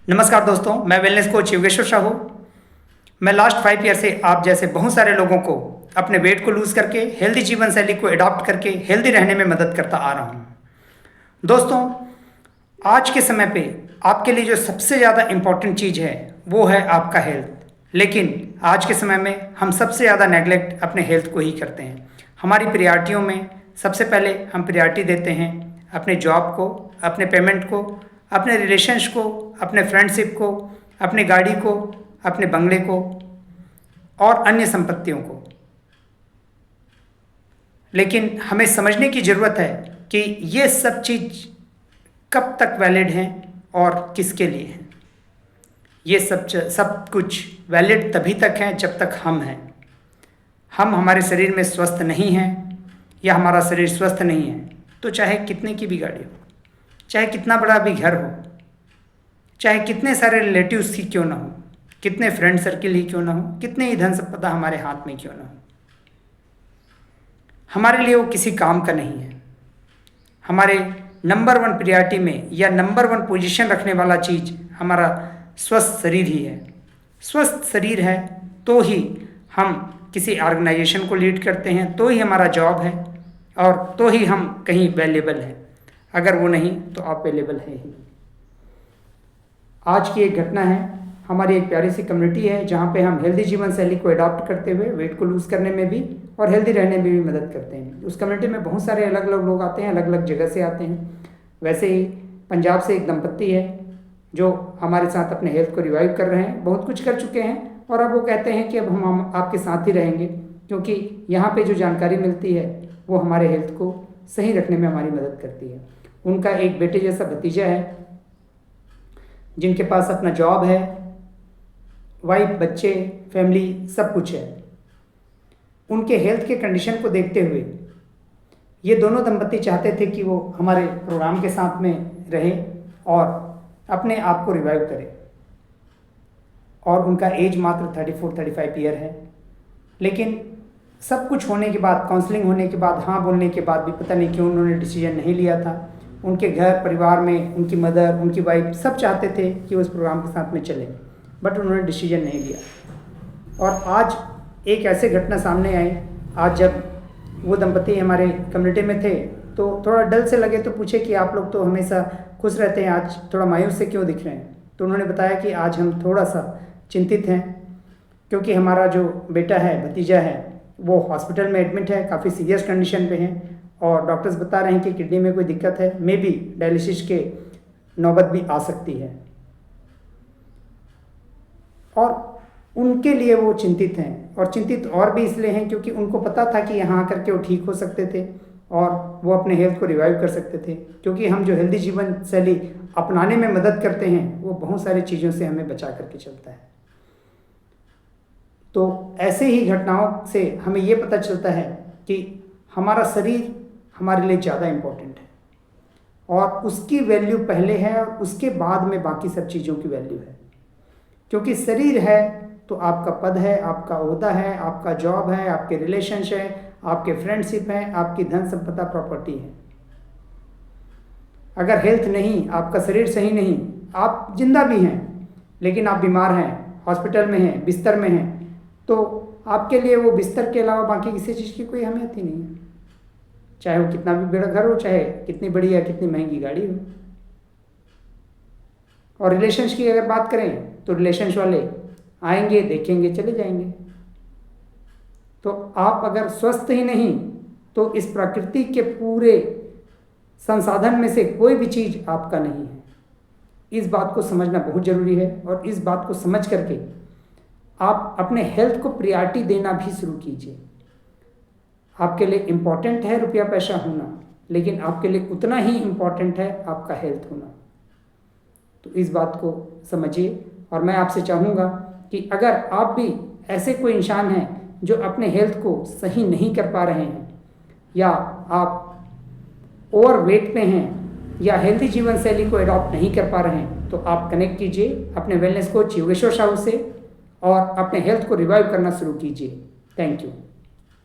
नमस्कार दोस्तों, मैं वेलनेस कोच योगेश्वर साहू। मैं लास्ट 5 ईयर से आप जैसे बहुत सारे लोगों को अपने वेट को लूज़ करके हेल्दी जीवन शैली को अडॉप्ट करके हेल्दी रहने में मदद करता आ रहा हूँ। दोस्तों, आज के समय पे आपके लिए जो सबसे ज़्यादा इम्पॉर्टेंट चीज़ है वो है आपका हेल्थ। लेकिन आज के समय में हम सबसे ज़्यादा नेगलेक्ट अपने हेल्थ को ही करते हैं। हमारी प्रायोरिटियों में सबसे पहले हम प्रायोरिटी देते हैं अपने जॉब को, अपने पेमेंट को, अपने रिलेशंस को, अपने फ्रेंडशिप को, अपने गाड़ी को, अपने बंगले को और अन्य संपत्तियों को। लेकिन हमें समझने की ज़रूरत है कि ये सब चीज़ कब तक वैलिड हैं और किसके लिए हैं। ये सब कुछ वैलिड तभी तक हैं जब तक हम हैं। हम हमारे शरीर में स्वस्थ नहीं हैं या हमारा शरीर स्वस्थ नहीं है तो चाहे कितने की भी गाड़ी हो, चाहे कितना बड़ा भी घर हो, चाहे कितने सारे रिलेटिव्स ही क्यों ना हो, कितने फ्रेंड सर्किल ही क्यों ना हो, कितने ही धन संपदा हमारे हाथ में क्यों ना हो, हमारे लिए वो किसी काम का नहीं है। हमारे नंबर 1 प्रायोरिटी में या नंबर 1 पोजीशन रखने वाला चीज़ हमारा स्वस्थ शरीर ही है। स्वस्थ शरीर है तो ही हम किसी ऑर्गेनाइजेशन को लीड करते हैं, तो ही हमारा जॉब है और तो ही हम कहीं अवेलेबल हैं। अगर वो नहीं तो आप अवेलेबल है ही। आज की एक घटना है, हमारी एक प्यारी सी कम्युनिटी है जहाँ पे हम हेल्दी जीवन शैली को अडॉप्ट करते हुए वेट को लूज़ करने में भी और हेल्दी रहने में भी मदद करते हैं। उस कम्युनिटी में बहुत सारे अलग अलग लोग आते हैं, अलग अलग जगह से आते हैं। वैसे ही पंजाब से एक दंपत्ति है जो हमारे साथ अपने हेल्थ को रिवाइव कर रहे हैं, बहुत कुछ कर चुके हैं और अब वो कहते हैं कि अब हम आपके साथ ही रहेंगे, क्योंकि यहाँ पे जो जानकारी मिलती है वो हमारे हेल्थ को सही रखने में हमारी मदद करती है। उनका एक बेटे जैसा भतीजा है जिनके पास अपना जॉब है, वाइफ, बच्चे, फैमिली सब कुछ है। उनके हेल्थ के कंडीशन को देखते हुए ये दोनों दंपत्ति चाहते थे कि वो हमारे प्रोग्राम के साथ में रहे और अपने आप को रिवाइव करे। और उनका एज मात्र 34-35 ईयर है। लेकिन सब कुछ होने के बाद, काउंसलिंग होने के बाद, हाँ बोलने के बाद भी पता नहीं क्यों उन्होंने डिसीजन नहीं लिया था। उनके घर परिवार में उनकी मदर, उनकी वाइफ सब चाहते थे कि उस प्रोग्राम के साथ में चले, बट उन्होंने डिसीजन नहीं लिया। और आज एक ऐसे घटना सामने आई, आज जब वो दंपति हमारे कम्युनिटी में थे तो थोड़ा डल से लगे तो पूछे कि आप लोग तो हमेशा खुश रहते हैं, आज थोड़ा मायूस से क्यों दिख रहे हैं। तो उन्होंने बताया कि आज हम थोड़ा सा चिंतित हैं क्योंकि हमारा जो बेटा है, भतीजा है, वो हॉस्पिटल में एडमिट है, काफ़ी सीरियस कंडीशन पे है और डॉक्टर्स बता रहे हैं कि किडनी में कोई दिक्कत है, मे बी डायलिसिस के नौबत भी आ सकती है। और उनके लिए वो चिंतित हैं और चिंतित और भी इसलिए हैं क्योंकि उनको पता था कि यहाँ आकर के वो ठीक हो सकते थे और वो अपने हेल्थ को रिवाइव कर सकते थे। क्योंकि हम जो हेल्दी जीवन शैली अपनाने में मदद करते हैं वो बहुत सारी चीज़ों से हमें बचा करके चलता है। तो ऐसे ही घटनाओं से हमें ये पता चलता है कि हमारा शरीर हमारे लिए ज़्यादा इम्पोर्टेंट है और उसकी वैल्यू पहले है और उसके बाद में बाकी सब चीज़ों की वैल्यू है। क्योंकि शरीर है तो आपका पद है, आपका ओहदा है, आपका जॉब है, आपके रिलेशंस है, आपके फ्रेंडशिप हैं, आपकी धन संपदा प्रॉपर्टी है। अगर हेल्थ नहीं, आपका शरीर सही नहीं, आप जिंदा भी हैं लेकिन आप बीमार हैं, हॉस्पिटल में हैं, बिस्तर में हैं, तो आपके लिए वो बिस्तर के अलावा बाकी किसी चीज़ की कोई अहमियत ही नहीं है। चाहे वो कितना भी बड़ा घर हो, चाहे कितनी बड़ी या कितनी महंगी गाड़ी हो। और रिलेशंस की अगर बात करें तो रिलेशंस वाले आएंगे, देखेंगे, चले जाएंगे। तो आप अगर स्वस्थ ही नहीं तो इस प्रकृति के पूरे संसाधन में से कोई भी चीज़ आपका नहीं है। इस बात को समझना बहुत ज़रूरी है और इस बात को समझ करके आप अपने हेल्थ को प्रायोरिटी देना भी शुरू कीजिए। आपके लिए इम्पॉर्टेंट है रुपया पैसा होना, लेकिन आपके लिए उतना ही इम्पॉर्टेंट है आपका हेल्थ होना। तो इस बात को समझिए और मैं आपसे चाहूँगा कि अगर आप भी ऐसे कोई इंसान हैं जो अपने हेल्थ को सही नहीं कर पा रहे हैं या आप ओवर वेट पे हैं या हेल्दी जीवन शैली को अडॉप्ट नहीं कर पा रहे हैं तो आप कनेक्ट कीजिए अपने वेलनेस कोच योगेश्वर साहू से और अपने हेल्थ को रिवाइव करना शुरू कीजिए। Thank you.